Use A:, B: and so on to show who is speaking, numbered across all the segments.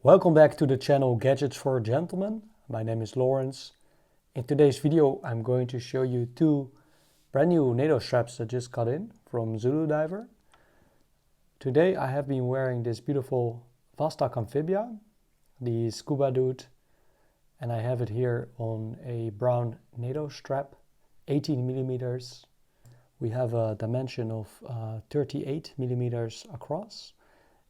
A: Welcome back to the channel Gadgets for Gentlemen. My name is Lawrence. In today's video I'm going to show you two brand new NATO straps that just got in from Zuludiver. Today I have been wearing this beautiful Vostok Amphibia, the scuba dude, and I have it here on a brown NATO strap, 18 millimeters. We have a dimension of 38 millimeters across,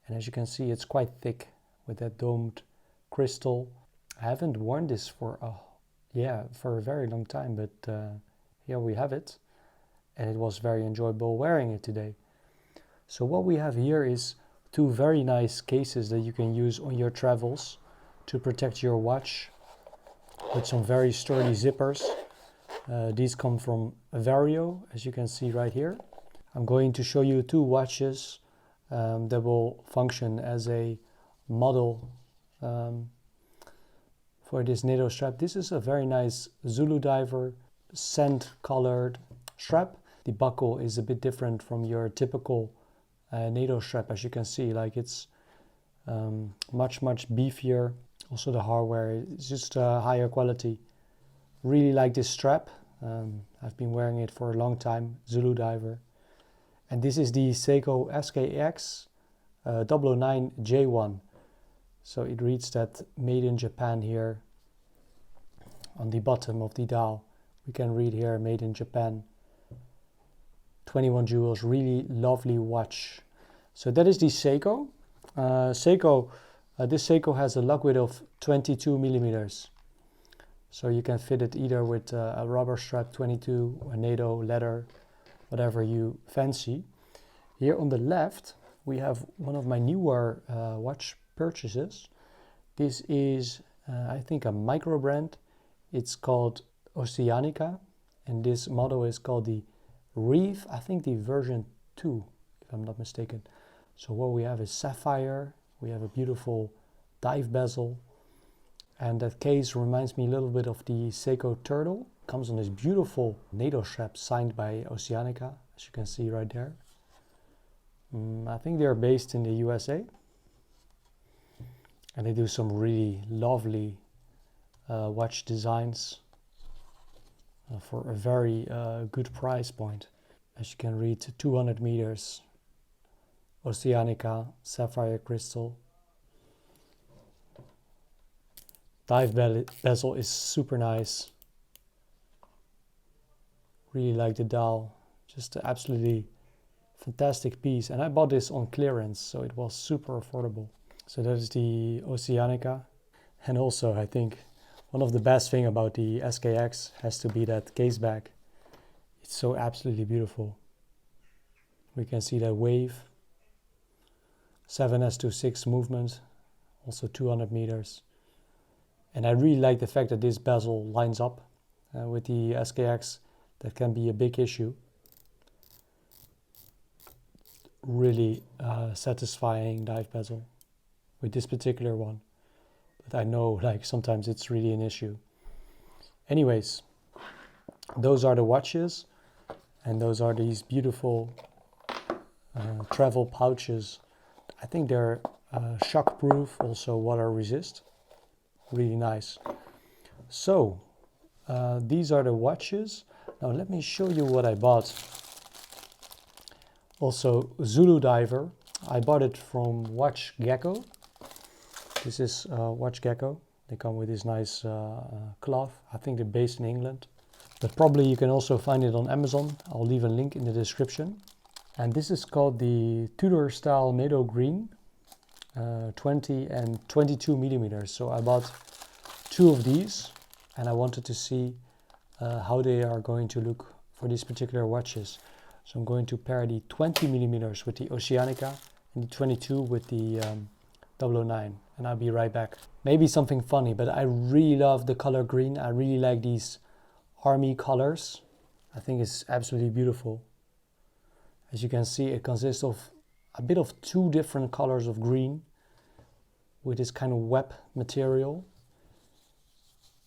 A: and as you can see it's quite thick with that domed crystal. I haven't worn this for a very long time, but here we have it, and it was very enjoyable wearing it today. So what we have here is two very nice cases that you can use on your travels to protect your watch with some very sturdy zippers. These come from Vario, as you can see right here. I'm going to show you two watches that will function as a model for this NATO strap. This is a very nice Zuludiver sand colored strap. The buckle is a bit different from your typical NATO strap, as you can see. Like it's much beefier. Also the hardware is just higher quality. Really like this strap. I've been wearing it for a long time, Zuludiver. And this is the Seiko SKX009J1. So it reads that made in Japan here on the bottom of the dial. We can read here made in Japan. 21 jewels, really lovely watch. So that is the Seiko. This Seiko has a lug width of 22 millimeters. So you can fit it either with a rubber strap 22, a NATO, leather, whatever you fancy. Here on the left we have one of my newer watch purchases. This is I think a micro brand. It's called Oceanica, and this model is called the Reef, I think the version 2 if I'm not mistaken. So what we have is sapphire, we have a beautiful dive bezel, and that case reminds me a little bit of the Seiko Turtle. Comes on this beautiful NATO strap signed by Oceanica, as you can see right there. I think they're based in the USA, and they do some really lovely watch designs for a very good price point. As you can read, 200 meters, Oceanica, sapphire crystal. Dive bezel is super nice. Really like the dial, just an absolutely fantastic piece. And I bought this on clearance, so it was super affordable. So that is the Oceanica. And also I think one of the best thing about the SKX has to be that case back. It's so absolutely beautiful. We can see that wave, 7s to 6 movement, also 200 meters. And I really like the fact that this bezel lines up with the SKX. That can be a big issue. Really satisfying dive bezel with this particular one. But I know like sometimes it's really an issue. Anyways, those are the watches, and those are these beautiful travel pouches. I think they're shock proof, also water resist. Really nice. So these are the watches. Now let me show you what I bought. Also Zuludiver. I bought it from Watchgecko. This is Watchgecko. They come with this nice cloth. I think they're based in England, but probably you can also find it on Amazon. I'll leave a link in the description. And this is called the Tudor style NATO green, 20 and 22 millimeters. So I bought two of these, and I wanted to see how they are going to look for these particular watches. So I'm going to pair the 20 millimeters with the Oceanica and the 22 with the 009. and I'll be right back. Maybe something funny, but I really love the color green. I really like these army colors. I think it's absolutely beautiful. As you can see, it consists of a bit of two different colors of green with this kind of web material.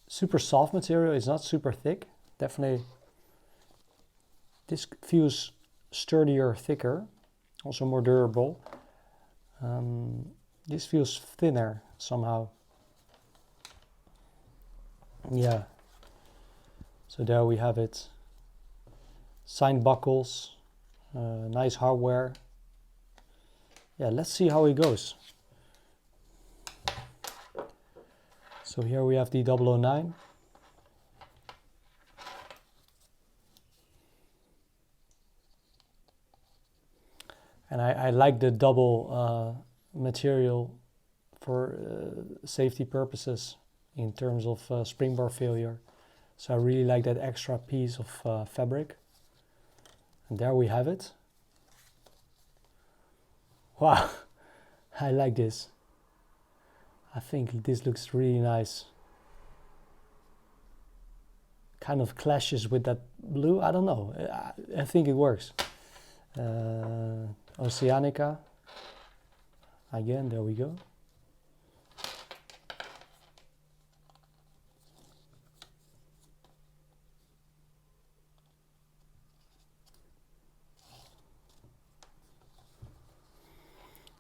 A: Super soft material, it's not super thick. Definitely, this feels sturdier, thicker, also more durable. This feels thinner somehow. Yeah. So there we have it. Signed buckles, nice hardware. Yeah, let's see how it goes. So here we have the 009. And I like the double material for safety purposes in terms of spring bar failure. So I really like that extra piece of fabric. And there we have it. Wow, I like this. I think this looks really nice. Kind of clashes with that blue, I don't know. I think it works. Oceanica. Again, there we go.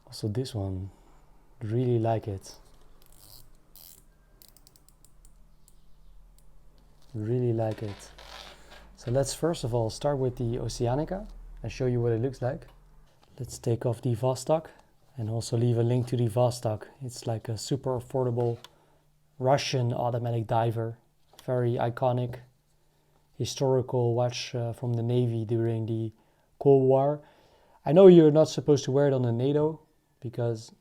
A: Also this one, really like it. Really like it. So let's first of all start with the Oceanica and show you what it looks like. Let's take off the Vostok and also leave a link to the Vostok. It's like a super affordable Russian automatic diver. Very iconic historical watch from the Navy during the Cold War. I know you're not supposed to wear it on the NATO because,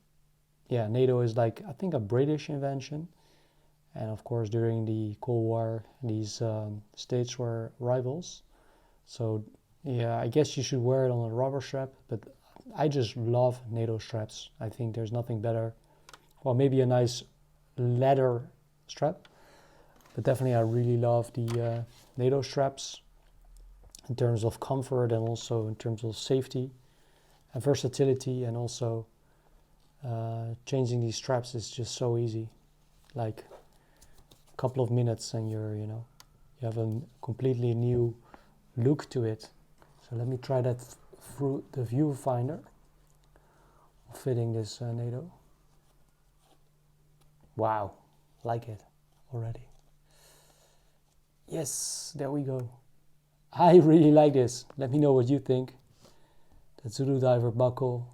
A: yeah, NATO is like, I think, a British invention. And of course, during the Cold War, these states were rivals. So, yeah, I guess you should wear it on a rubber strap, but I just love NATO straps. I think there's nothing better. Well, maybe a nice leather strap, but definitely I really love the NATO straps in terms of comfort and also in terms of safety and versatility, and also changing these straps is just so easy. Like a couple of minutes and you have a completely new look to it. So let me try that through the viewfinder of fitting this NATO. Wow, like it already. Yes, there we go. I really like this. Let me know what you think. That Zuludiver buckle,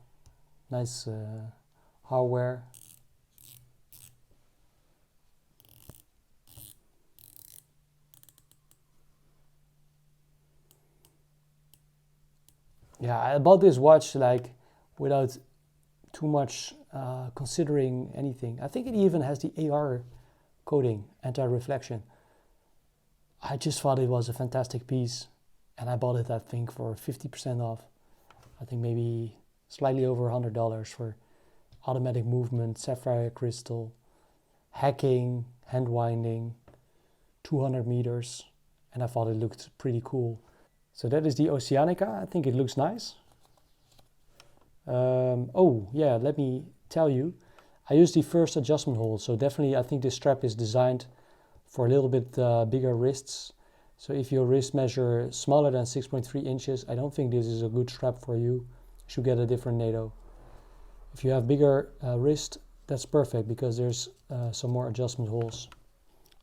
A: nice hardware. Yeah, I bought this watch like without too much considering anything. I think it even has the AR coating, anti-reflection. I just thought it was a fantastic piece, and I bought it, I think, for 50% off. I think maybe slightly over $100 for automatic movement, sapphire crystal, hacking, hand winding, 200 meters, and I thought it looked pretty cool. So that is the Oceanica. I think it looks nice. Oh yeah, let me tell you, I used the first adjustment hole, so definitely I think this strap is designed for a little bit bigger wrists. So if your wrist measure smaller than 6.3 inches, I don't think this is a good strap for you. You should get a different NATO. If you have bigger wrist, that's perfect because there's some more adjustment holes.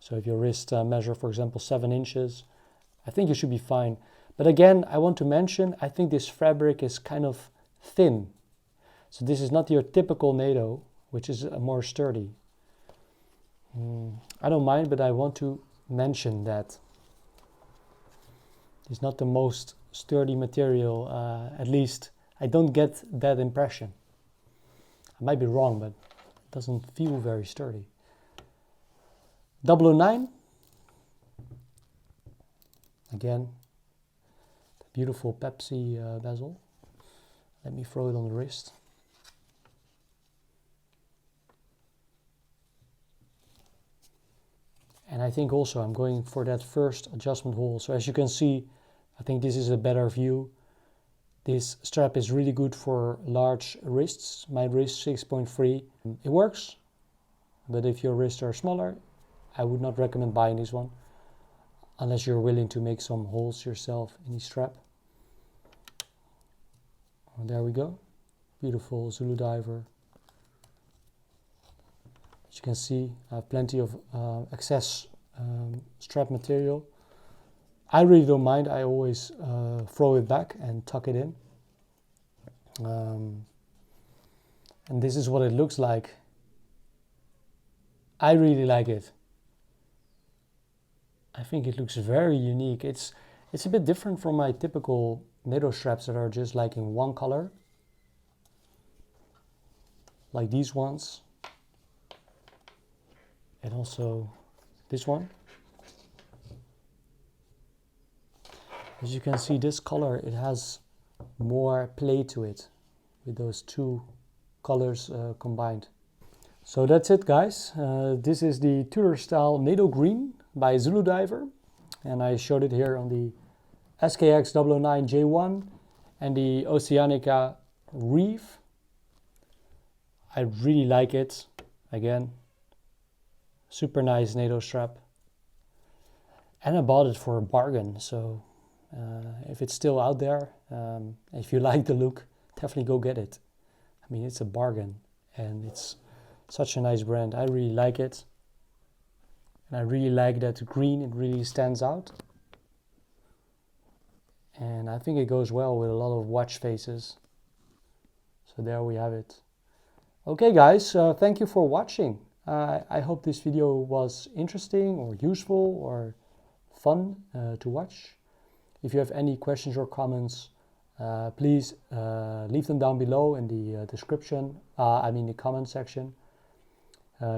A: So if your wrist measure, for example, 7 inches, I think you should be fine. But again, I want to mention, I think this fabric is kind of thin. So this is not your typical NATO, which is more sturdy. I don't mind, but I want to mention that it's not the most sturdy material. At least I don't get that impression. I might be wrong, but it doesn't feel very sturdy. 009. Again, the beautiful Pepsi bezel. Let me throw it on the wrist. And I think also I'm going for that first adjustment hole. So as you can see, I think this is a better view. This strap is really good for large wrists. My wrist 6.3. It works, but if your wrists are smaller, I would not recommend buying this one unless you're willing to make some holes yourself in the strap. And there we go. Beautiful Zuludiver. As you can see, I have plenty of excess strap material. I really don't mind. I always throw it back and tuck it in. And this is what it looks like. I really like it. I think it looks very unique. It's a bit different from my typical NATO straps that are just like in one color, like these ones, and also this one. As you can see, this color, it has more play to it with those two colors combined. So that's it, guys. This is the Tudor style NATO green by Zuludiver, and I showed it here on the SKX009J1 and the Oceanica Reef. I really like it. Again, super nice NATO strap, and I bought it for a bargain. So if it's still out there, if you like the look, definitely go get it. I mean, it's a bargain, and it's such a nice brand. I really like it, and I really like that green. It really stands out, and I think it goes well with a lot of watch faces. So there we have it. Okay, guys, thank you for watching. I hope this video was interesting or useful or fun to watch. If you have any questions or comments, please leave them down below in the description, the comment section.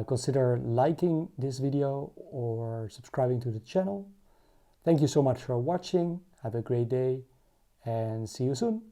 A: Consider liking this video or subscribing to the channel. Thank you so much for watching. Have a great day and see you soon.